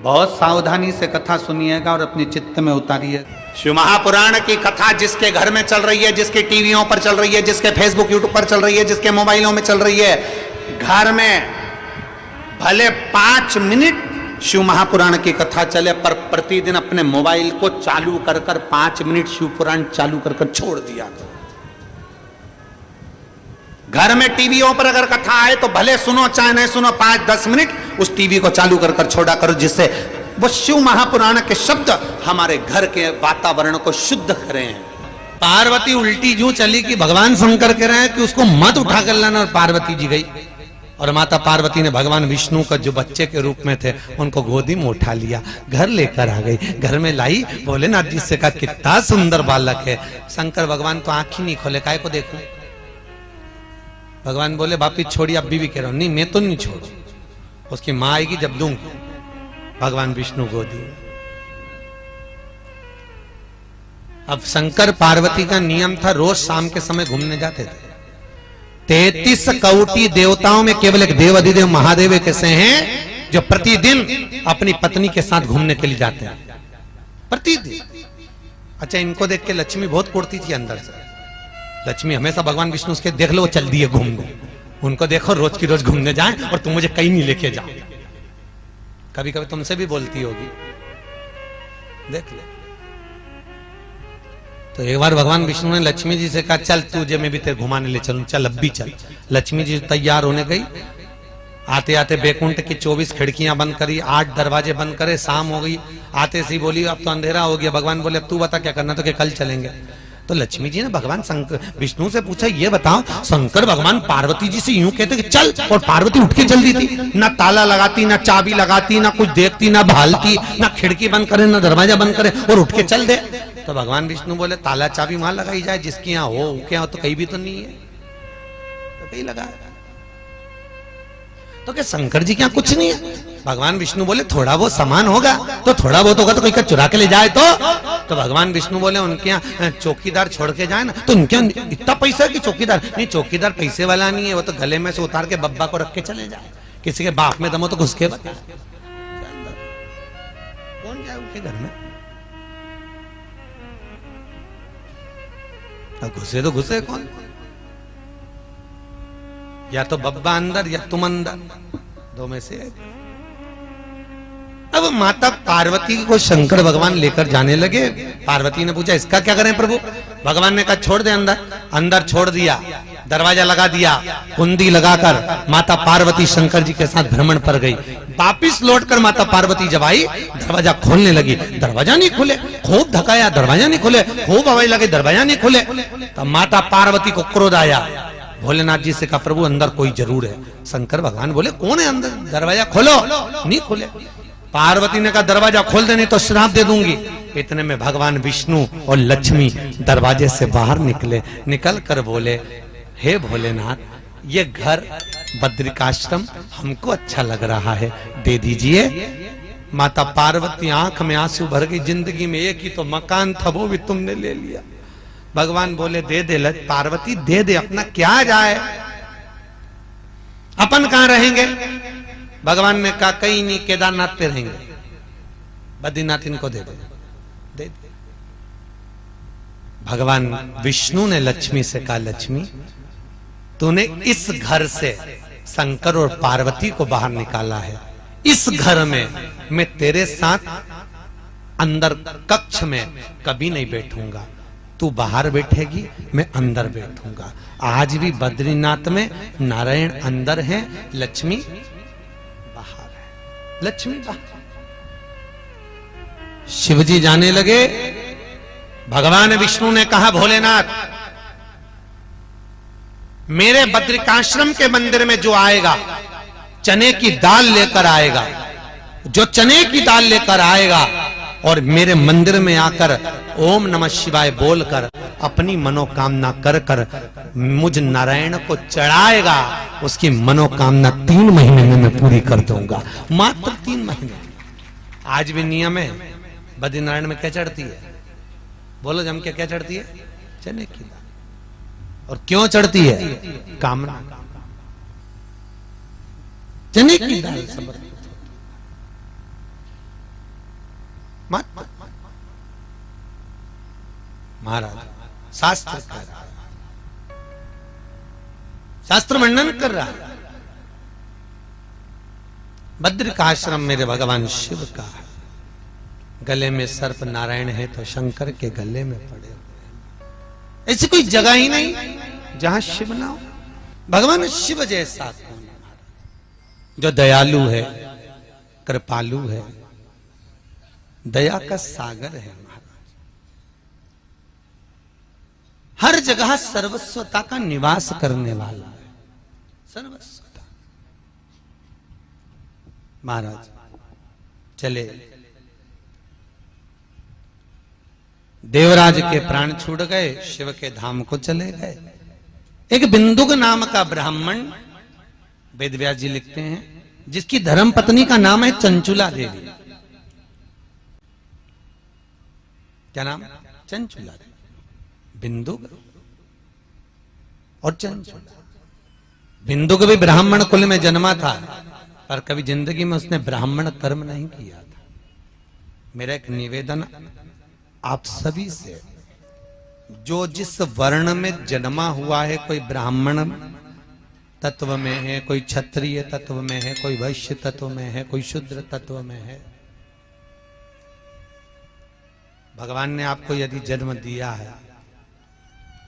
बहुत सावधानी से कथा सुनिएगा और अपने चित्त में उतारिए। शिव महापुराण की कथा जिसके घर में चल रही है, जिसके टीवियों पर चल रही है, जिसके फेसबुक यूट्यूब पर चल रही है, जिसके मोबाइलों में चल रही है, घर में भले 5 मिनट शिव महापुराण की कथा चले, पर प्रतिदिन अपने मोबाइल को चालू कर 5 मिनट शिव पुराण चालू कर छोड़ दिया। घर में टीवियों पर अगर कथा आए तो भले सुनो चाहे नहीं सुनो, 5-10 मिनट उस टीवी को चालू कर छोड़ा करो, जिससे वो शिव महापुराण के शब्द हमारे घर के वातावरण को शुद्ध करें। पार्वती उल्टी यूं चली कि भगवान शंकर कह रहे हैं कि उसको मत उठा कर लाना, और पार्वती जी गई और माता पार्वती ने भगवान विष्णु का जो बच्चे के रूप में थे उनको गोदी में उठा लिया, घर लेकर आ गई, घर में लाई, भोलेनाथ जी से कहा कितना सुंदर बालक है। शंकर भगवान तो आंख ही नहीं खोले, काय को देखूं। भगवान बोले बापी छोड़ी, अब भी कह रहा हूं, नहीं मैं तो नहीं छोड़ू, उसकी मां आएगी जब दूंगी। भगवान विष्णु गोदी में। अब शंकर पार्वती का नियम था, रोज शाम के समय घूमने जाते थे। 33 कौटी देवताओं में केवल एक देव अधिदेव महादेव कैसे हैं जो प्रतिदिन अपनी पत्नी के साथ घूमने के लिए जाते हैं, प्रतिदिन। अच्छा, इनको देख के लक्ष्मी बहुत कुड़ती थी अंदर से। लक्ष्मी हमेशा भगवान विष्णु उसके देख लो वो चल दिए घूमने, उनको देखो रोज की रोज घूमने जाए और तुम मुझे कहीं नहीं लेके जाओ। कभी कभी तुमसे भी बोलती होगी, देख ले। तो एक बार भगवान विष्णु ने लक्ष्मी जी से कहा चल तुझे मैं भी तेरे घुमाने ले चलूं, चल अब भी चल। लक्ष्मी जी तैयार होने गई, आते आते बैकुंठ की 24 खिड़कियां बंद करी, 8 दरवाजे बंद करे, शाम हो गई। आते सी बोली अब तो अंधेरा हो गया। भगवान बोले अब तू बता क्या करना, तो क्या कल चलेंगे। तो लक्ष्मी जी ने भगवान शंकर विष्णु से पूछा ये बताओ, शंकर भगवान पार्वती जी से यूं कहते कि चल, और पार्वती उठ के चल दी थी, ना ताला लगाती, ना चाबी लगाती, ना कुछ देखती, ना भालती, ना खिड़की बंद करे, ना दरवाजा बंद करे, और उठ के चल दे। तो भगवान विष्णु बोले ताला चाबी वहां लगाई जाए जिसके यहाँ हो, क्या हो, तो कहीं भी तो नहीं है, तो कहीं लगा। तो क्या शंकर जी क्या कुछ नहीं है। भगवान विष्णु बोले थोड़ा बहुत सामान होगा, तो थोड़ा बहुत होगा तो कोई का चुरा के ले जाए तो भगवान विष्णु बोले उनके यहाँ चौकीदार छोड़ के जाए ना, तो उनके यहाँ इतना पैसा है कि चौकीदार नहीं, चौकीदार पैसे वाला नहीं है, वो तो गले में से उतार के बब्बा को रख के चले जाए। किसी के बाप में दम हो तो घुस के बता, कौन जाए उनके घर में, घुसे तो घुसे कौन, या तो बब्बा अंदर या तुम अंदर, दो में से। अब माता पार्वती को शंकर भगवान लेकर जाने लगे। पार्वती ने पूछा इसका क्या करें प्रभु। भगवान ने कहा छोड़ दे अंदर। अंदर छोड़ दिया, दरवाजा लगा दिया, कुंडी लगाकर माता पार्वती शंकर जी के साथ भ्रमण पर गई। वापिस लौटकर माता पार्वती जब आई, दरवाजा खोलने लगी, दरवाजा नहीं खुले, खूब धकाया, दरवाजा नहीं खुले, खूब हवाई लगे, दरवाजा नहीं खुले। तब माता पार्वती को क्रोध आया, भोलेनाथ जी से कहा प्रभु अंदर कोई जरूर है। शंकर भगवान बोले कौन है अंदर, दरवाजा खोलो, नहीं खुले। पार्वती ने कहा दरवाजा खोल दे नहीं तो श्राप दे दूंगी। इतने में भगवान विष्णु और लक्ष्मी दरवाजे से बाहर निकले, निकल कर बोले हे भोलेनाथ, ये घर बद्रिकाश्रम हमको अच्छा लग रहा है, दे दीजिए। माता पार्वती आंख में आंसू भर गई, जिंदगी में एक ही तो मकान था वो भी तुमने ले लिया। भगवान बोले दे दे पार्वती, दे दे, अपना क्या जाए, अपन कहां रहेंगे। भगवान ने कहा कहीं नहीं, केदारनाथ पे रहेंगे, बद्रीनाथ इनको दे दे, दे दे। भगवान विष्णु ने लक्ष्मी से कहा लक्ष्मी तूने इस घर से शंकर और पार्वती को बाहर निकाला है, इस घर में मैं तेरे साथ अंदर कक्ष में कभी नहीं बैठूंगा, तू बाहर बैठेगी, मैं अंदर बैठूंगा। आज भी बद्रीनाथ में नारायण अंदर है, लक्ष्मी बाहर है, लक्ष्मी बाहर। शिवजी जाने लगे। भगवान विष्णु ने कहा भोलेनाथ मेरे बद्रिकाश्रम के मंदिर में जो आएगा चने की दाल लेकर आएगा, जो चने की दाल लेकर आएगा और मेरे मंदिर में आकर ओम नमः शिवाय बोलकर अपनी मनोकामना कर कर मुझ नारायण को चढ़ाएगा, उसकी मनोकामना 3 महीने में मैं पूरी कर दूंगा, मात्र 3 महीने। आज भी नियम है, बद्रीनारायण में क्या चढ़ती है, बोलो जम के क्या चढ़ती है, चने की दाल। और क्यों चढ़ती है, कामना, चने की दाल समर्पित। मत। महाराज शास्त्र कह रहा है, शास्त्र वर्णन कर रहा है। बद्रिकाश्रम मेरे भगवान शिव का है, गले में सर्प नारायण है तो शंकर के गले में पड़े हुए। ऐसी कोई जगह ही नहीं जहां शिव ना हो। भगवान शिव जैसा कौन है जो दयालु है, कृपालु है, दया का सागर है महाराज। हर जगह सर्वस्वता का निवास करने वाला है, सर्वस्वता। महाराज चले, देवराज के प्राण छूट गए, शिव के धाम को चले गए। एक बिंदुक नाम का ब्राह्मण, वेदव्यास जी लिखते हैं, जिसकी धर्म पत्नी का नाम है चंचुला देवी। क्या नाम? चंचुला देवी। बिंदुक और चंचुला। बिंदुक भी ब्राह्मण कुल में जन्मा था, पर कभी जिंदगी में उसने ब्राह्मण कर्म नहीं किया था। मेरा एक निवेदन आप सभी से, जो जिस वर्ण में जन्मा हुआ है, कोई ब्राह्मण तत्व में है, कोई क्षत्रिय तत्व में है, कोई वैश्य तत्व में है, कोई शूद्र तत्व में है, भगवान ने आपको यदि जन्म दिया है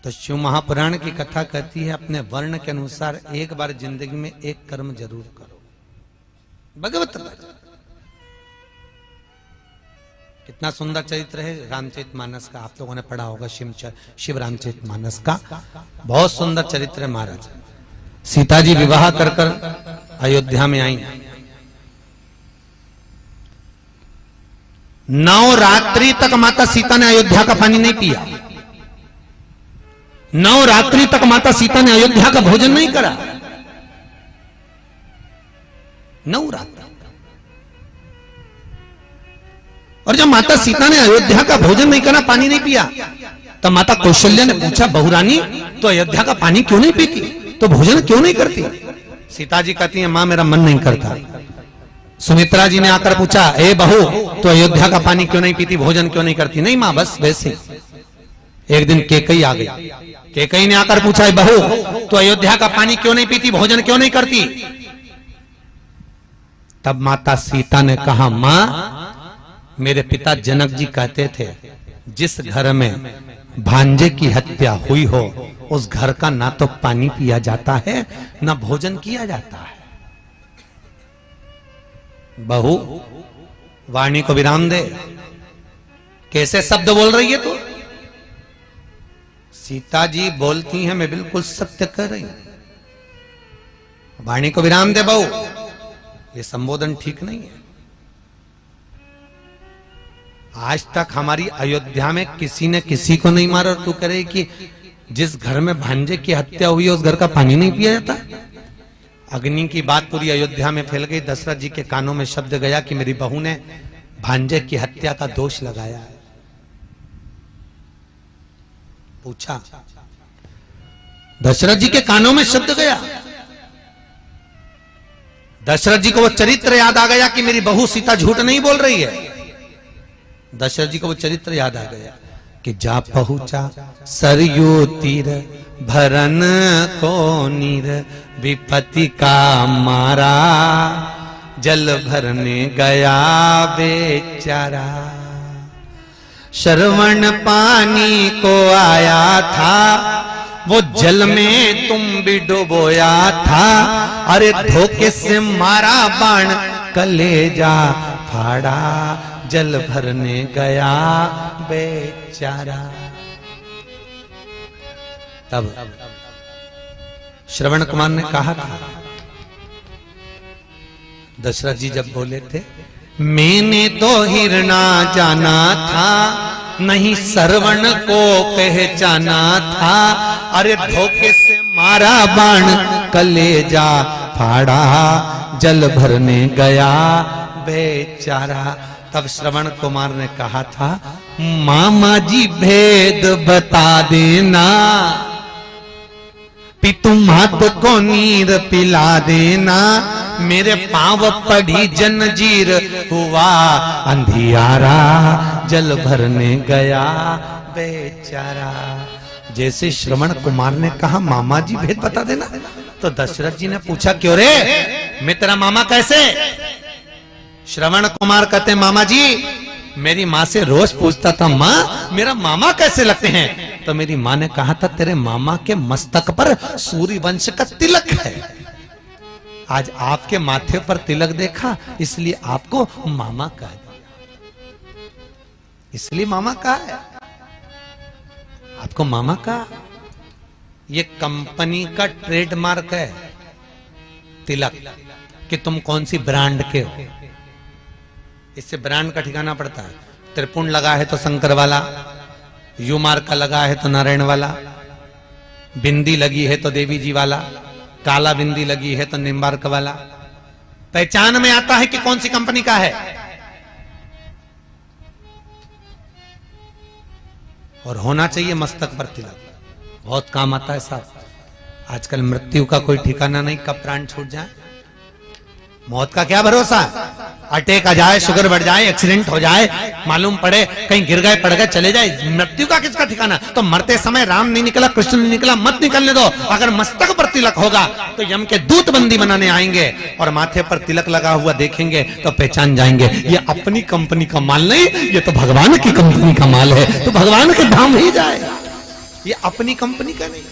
तो शिव महापुराण की कथा कहती है, अपने वर्ण के अनुसार एक बार जिंदगी में एक कर्म जरूर करो। भगवत कितना सुंदर चरित्र है रामचरितमानस का, आप लोगों ने पढ़ा होगा। शिव रामचरितमानस का बहुत सुंदर चरित्र है महाराज। सीता जी विवाह कर अयोध्या में आई, 9 रात्रि तक माता सीता ने अयोध्या का पानी नहीं पिया। 9 रात्रि तक माता सीता ने अयोध्या का भोजन नहीं करा। 9 रात्रि। और जब माता सीता ने अयोध्या का भोजन नहीं करा, पानी नहीं पिया, तब माता कौशल्या ने पूछा, बहुरानी तो अयोध्या का पानी क्यों नहीं पीती, तो भोजन क्यों नहीं करती? सीता जी कहती है, मां मेरा मन नहीं करता। सुमित्रा जी ने आकर पूछा, ए बहू तो अयोध्या का पानी क्यों नहीं पीती, भोजन क्यों नहीं करती? नहीं मां, बस वैसे। एक दिन केकई आ गई, केकई ने आकर पूछा, बहू तो अयोध्या का पानी क्यों नहीं पीती, भोजन क्यों नहीं करती? तब माता सीता ने कहा, मां मेरे पिता जनक जी कहते थे, जिस घर में भांजे की हत्या हुई हो, उस घर का ना तो पानी पिया जाता है, ना भोजन किया जाता है। बहू वाणी को विराम दे, कैसे शब्द बोल रही है तू? सीता जी बोलती हैं, मैं बिल्कुल सत्य कर रही हूं। वाणी को विराम दे बहू, ये संबोधन ठीक नहीं है। आज तक हमारी अयोध्या में किसी ने किसी को नहीं मारा, और तू कह रही कि जिस घर में भांजे की हत्या हुई है उस घर का पानी नहीं पिया जाता। अग्नि की बात पूरी अयोध्या में फैल गई। दशरथ जी के कानों में शब्द गया कि मेरी बहू ने भांजे की हत्या का दोष लगाया है। पूछा, दशरथ जी के कानों में शब्द गया। दशरथ जी को वो चरित्र याद आ गया कि मेरी बहू सीता झूठ नहीं बोल रही है। दशरथ जी को वो चरित्र याद आ गया कि जा पहुंचा सरयू तीर, भरन को नीर, विपत्ति का मारा, जल भरने गया बेचारा। श्रवण पानी को आया था, वो जल में तुम भी डुबोया था। अरे धोखे से मारा बाण, कलेजा फाड़ा, जल भरने गया बेचारा। तब श्रवण कुमार ने कहा था, दशरथ जी जब बोले थे, मैंने तो हिरना जाना था, नहीं श्रवण को पहचाना था। अरे धोखे से मारा बाण, कलेजा फाड़ा, जल भरने गया बेचारा। तब श्रवण कुमार ने कहा था, मामा जी भेद बता देना, पितु मात को नीर पिला देना। मेरे पांव पड़ी जंजीर हुआ अंधियारा जल भरने गया बेचारा। जैसे श्रवण कुमार ने कहा मामा जी भेद बता देना, तो दशरथ जी ने पूछा क्यों रे, मैं तेरा मामा कैसे? श्रवण कुमार कहते मामा जी मेरी माँ से रोज पूछता था माँ मेरा मामा कैसे लगते हैं, तो मेरी माँ ने कहा था तेरे मामा के मस्तक पर सूर्य वंश का तिलक है। आज आपके माथे पर तिलक देखा इसलिए आपको मामा कह दिया, इसलिए मामा कहा है आपको मामा का। ये कंपनी का ट्रेडमार्क है तिलक, कि तुम कौन सी ब्रांड के हो, इससे ब्रांड का ठिकाना पड़ता है। त्रिपुंड लगा है तो शंकर वाला, यू मार्क का लगा है तो नारायण वाला, बिंदी लगी है तो देवी जी वाला, काला बिंदी लगी है तो निम्बार्क वाला। पहचान में आता है कि कौन सी कंपनी का है। और होना चाहिए मस्तक पर तिलक, बहुत काम आता है साहब। आजकल मृत्यु का कोई ठिकाना नहीं, कब प्राण छूट जाए। मौत का क्या भरोसा, अटैक आ जाए, शुगर बढ़ जाए, एक्सीडेंट हो जाए, मालूम पड़े कहीं गिर गए पड़ गए चले जाए, मृत्यु का किसका ठिकाना। तो मरते समय राम नहीं निकला कृष्ण नहीं निकला मत निकलने दो। अगर मस्तक पर तिलक होगा तो यम के दूत बंदी बनाने आएंगे और माथे पर तिलक लगा हुआ देखेंगे तो पहचान जाएंगे ये अपनी कंपनी का माल नहीं, ये तो भगवान की कंपनी का माल है, तो भगवान के धाम ही जाएगा, ये अपनी कंपनी का नहीं।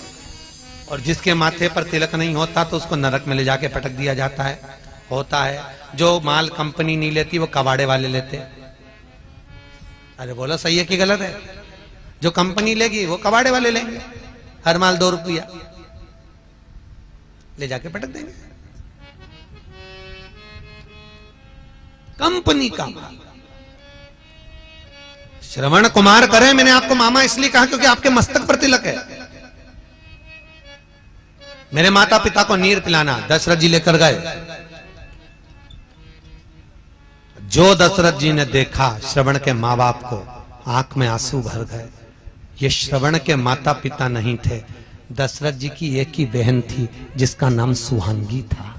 और जिसके माथे पर तिलक नहीं होता तो उसको नरक में ले जाके पटक दिया जाता है। होता है जो माल कंपनी नहीं लेती वो कबाड़े वाले लेते। अरे बोलो सही है कि गलत है? जो कंपनी लेगी वो कबाड़े वाले लेंगे, हर माल 2 रुपया ले जाके पटक देंगे। कंपनी का माल। श्रवण कुमार करे मैंने आपको मामा इसलिए कहा क्योंकि आपके मस्तक पर तिलक है। मेरे माता पिता को नीर पिलाना दशरथ जी लेकर गए। जो दशरथ जी ने देखा श्रवण के माँ बाप को, आंख में आंसू भर गए। ये श्रवण के माता पिता नहीं थे, दशरथ जी की एक ही बहन थी जिसका नाम सुहांगी था।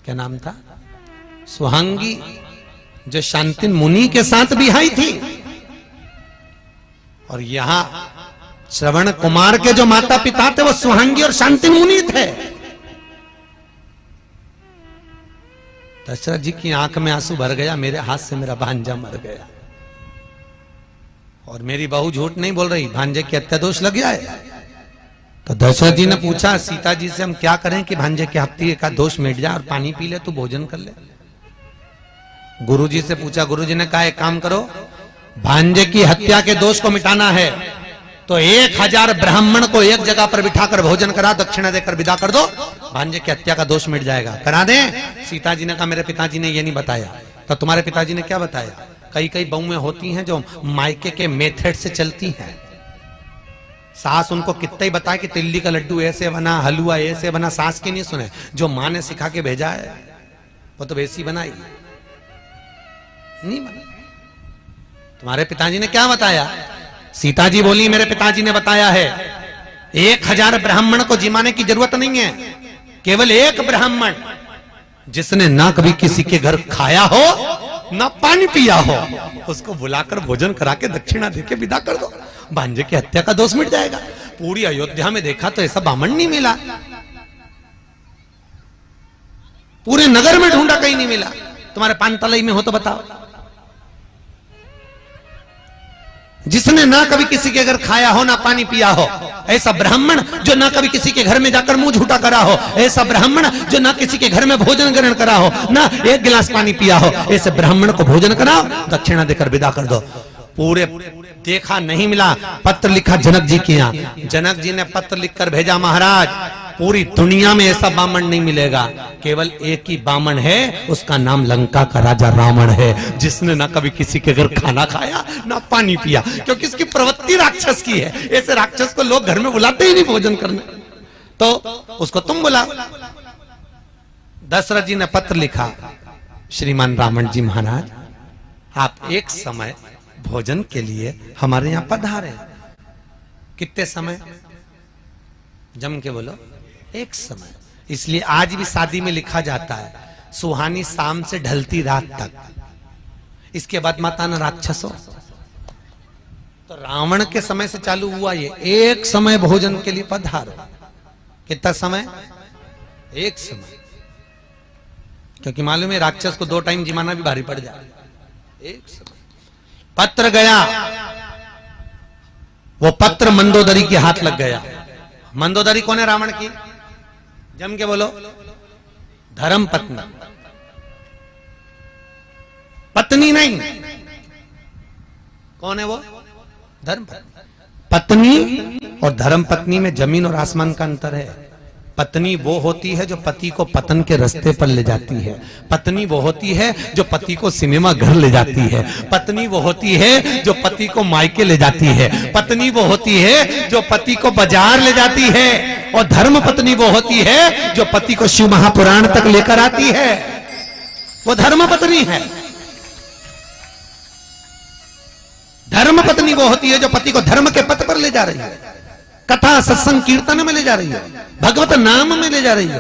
क्या नाम था? सुहांगी, जो शांतिन मुनि के साथ बिहाई थी। और यहां श्रवण कुमार के जो माता पिता थे वो सुहांगी और शांतिन मुनि थे। दशरथ जी की आंख में आंसू भर गया, मेरे हाथ से मेरा भांजा मर गया। और मेरी बहू झूठ नहीं बोल रही, भांजे की हत्या दोष लग गया है। तो दशरथ जी ने पूछा सीता जी से हम क्या करें कि भांजे की हत्या का दोष मिट जाए और पानी पी ले, तू भोजन कर ले। गुरुजी से पूछा, गुरुजी ने कहा एक काम करो, भांजे की हत्या के दोष को मिटाना है तो 1000 ब्राह्मण को एक जगह पर बिठाकर भोजन करा, दक्षिणा देकर विदा कर दो, भांजे की हत्या का दोष मिट जाएगा। करा दे? सीता जी ने कहा मेरे पिताजी ने ये नहीं बताया। तो तुम्हारे पिताजी ने क्या बताया? कई कई बहुएं होती हैं जो मायके के मेथड से चलती हैं। सास उनको कितना ही बताए कि तिल्ली का लड्डू ऐसे बना, हलवा ऐसे बना, सास की नहीं सुने। जो माँ ने सिखा के भेजा है वो तो वैसी बनाई नहीं बनी। तुम्हारे पिताजी ने क्या बताया? सीता जी बोली मेरे पिताजी ने बताया है 1000 ब्राह्मण को जिमाने की जरूरत नहीं है, केवल एक ब्राह्मण जिसने ना कभी किसी के घर खाया हो ना पानी पिया हो, उसको बुलाकर भोजन करा के दक्षिणा देके विदा कर दो, भांजे की हत्या का दोष मिट जाएगा। पूरी अयोध्या में देखा तो ऐसा ब्राह्मण नहीं मिला, पूरे नगर में ढूंढा कहीं नहीं मिला। तुम्हारे पानतलई में हो तो बताओ, जिसने ना कभी किसी के घर खाया हो ना पानी पिया हो, ऐसा ब्राह्मण जो ना कभी किसी के घर में जाकर मुंह झूठा करा हो, ऐसा ब्राह्मण जो ना किसी के घर में भोजन ग्रहण करा हो, ना एक गिलास पानी पिया हो, ऐसे ब्राह्मण को भोजन कराओ, दक्षिणा देकर विदा कर दो। पूरे देखा नहीं मिला, पत्र लिखा जनक जी के यहाँ, जनक जी ने पत्र लिखकर भेजा महाराज पूरी दुनिया में ऐसा बामन नहीं मिलेगा, केवल एक ही बामन है, उसका नाम लंका का राजा रावण है, जिसने ना कभी किसी के घर खाना खाया ना पानी पिया, क्योंकि इसकी प्रवृत्ति राक्षस की है। ऐसे राक्षस को लोग घर में बुलाते ही नहीं भोजन करने, तो उसको तुम बुलाओ। दशरथ जी ने पत्र लिखा, श्रीमान रावण जी महाराज आप एक समय भोजन के लिए हमारे यहां पधारे। कितने समय? जम के बोलो, एक समय। इसलिए आज भी शादी में लिखा जाता है सुहानी शाम से ढलती रात तक, इसके बाद माता न राक्षसों। तो रावण के समय से चालू हुआ ये, एक समय भोजन के लिए पधारो। कितना समय? एक समय, क्योंकि मालूम है राक्षस को 2 टाइम जिमाना भी भारी पड़ जाए। एक समय पत्र गया, वो पत्र मंदोदरी के हाथ लग गया। मंदोदरी कौन है रावण की? जम के बोलो। धर्म पत्नी, पत्नी नहीं। कौन है वो? धर्म पत्नी। पत्नी और धर्म पत्नी में जमीन और आसमान का अंतर है। पत्नी वो होती है जो पति को पतन के रास्ते पर ले जाती है। पत्नी वो होती है जो पति को सिनेमा घर ले जाती है। पत्नी वो होती है जो पति को मायके ले जाती है। पत्नी वो होती है जो पति को बाजार ले जाती है। और धर्म पत्नी वो होती है जो पति को शिव महापुराण तक लेकर आती है। वो धर्म पत्नी है। धर्म पत्नी वो होती है जो पति को धर्म के पथ पर ले जा रही है, कथा सत्संग कीर्तन में ले जा रही है, भगवत नाम में ले जा रही है।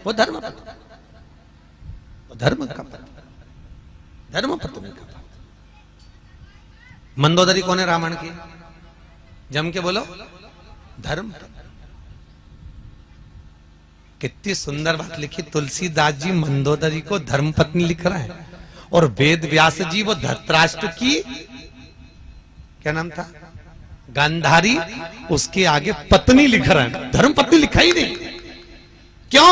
वो धर्म पत्नी, वो धर्म का पत्नी, धर्म पत्नी का पत्नी। मंदोदरी कौन है रावण की? जम के बोलो। धर्म। कितनी सुंदर बात लिखी तुलसीदास जी, मंदोदरी को धर्म पत्नी लिख रहा है। और वेद व्यास जी वो धृतराष्ट्र की क्या नाम था? गांधारी, उसके आगे पत्नी लिख रहा है, धर्म पत्नी लिखा ही नहीं। क्यों?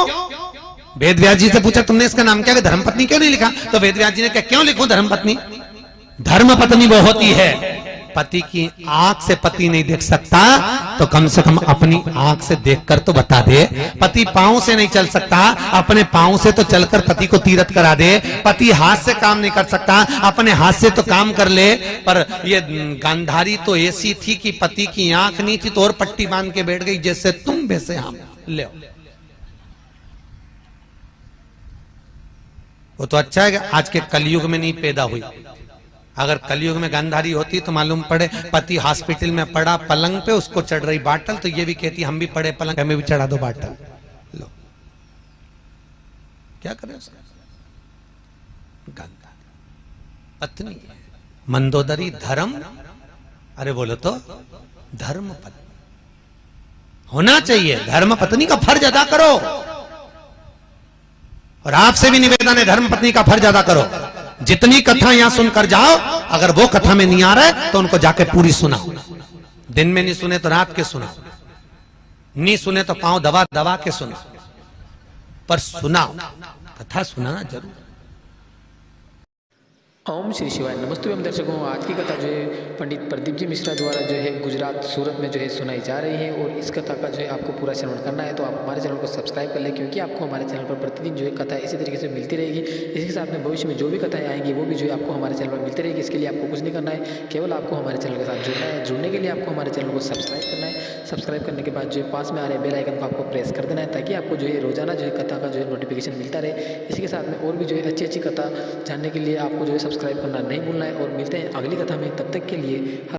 वेद व्यास जी से पूछा तुमने इसका नाम क्या है? धर्म पत्नी क्यों नहीं लिखा? तो वेद व्यास जी ने कहा क्यों लिखूं धर्म पत्नी? धर्म पत्नी वो होती है, पति की आंख से पति नहीं देख सकता तो कम से कम अपनी आंख से देखकर तो बता दे। पति पांव से नहीं चल सकता, अपने पांव से तो चलकर पति को तीरथ करा दे। पति हाथ से काम नहीं कर सकता, अपने हाथ से तो काम कर ले। पर ये गांधारी तो ऐसी थी कि पति की आंख नहीं थी तो और पट्टी बांध के बैठ गई, जैसे तुम वैसे हम। ले वो तो अच्छा है कि आज के कलयुग में नहीं पैदा हुई। अगर कलयुग में गांधारी होती तो मालूम पड़े पति हॉस्पिटल में पड़ा पलंग पे, उसको चढ़ रही बाटल, तो ये भी कहती हम भी पड़े पलंग, हमें भी चढ़ा दो बाटल। लो क्या करे उसका? गांधारी पत्नी, मंदोदरी धर्म, अरे बोलो तो धर्म पत्नी होना चाहिए। धर्म पत्नी का फर्ज अदा करो। और आपसे भी निवेदन है धर्म पत्नी का फर्ज अदा करो। जितनी कथा यहां सुनकर जाओ, अगर वो कथा में नहीं आ रहा है तो उनको जाके पूरी सुनाओ। दिन में नहीं सुने तो रात के सुनाओ, नहीं सुने तो पांव दबा दबा के सुनाओ, पर सुनाओ, कथा सुनाना जरूर। ओम श्री शिवाय। नमस्ते एवं दर्शकों, आज की कथा जो है पंडित प्रदीप जी मिश्रा द्वारा जो है गुजरात सूरत में जो है सुनाई जा रही है। और इस कथा का जो है आपको पूरा श्रवण करना है तो आप हमारे चैनल को सब्सक्राइब कर लें, क्योंकि आपको हमारे चैनल पर प्रतिदिन जो है कथा इसी तरीके से मिलती रहेगी। इसके साथ में भविष्य में जो भी कथाएं आएंगी वो भी जो है आपको हमारे चैनल पर मिलती रहेगी। इसके लिए आपको कुछ नहीं करना है, केवल आपको हमारे चैनल के साथ जुड़ना है। जुड़ने के लिए आपको हमारे चैनल को सब्सक्राइब करना है। सब्सक्राइब करने के बाद जो है पास में आ रहे बेल आइकन को आपको प्रेस कर देना है, ताकि आपको जो है रोजाना जो है कथा का जो है नोटिफिकेशन मिलता रहे। इसके साथ में और भी जो है अच्छी अच्छी कथा जानने के लिए आपको जो है सब्सक्राइब करना नहीं भूलना है। और मिलते हैं अगली कथा में, तब तक के लिए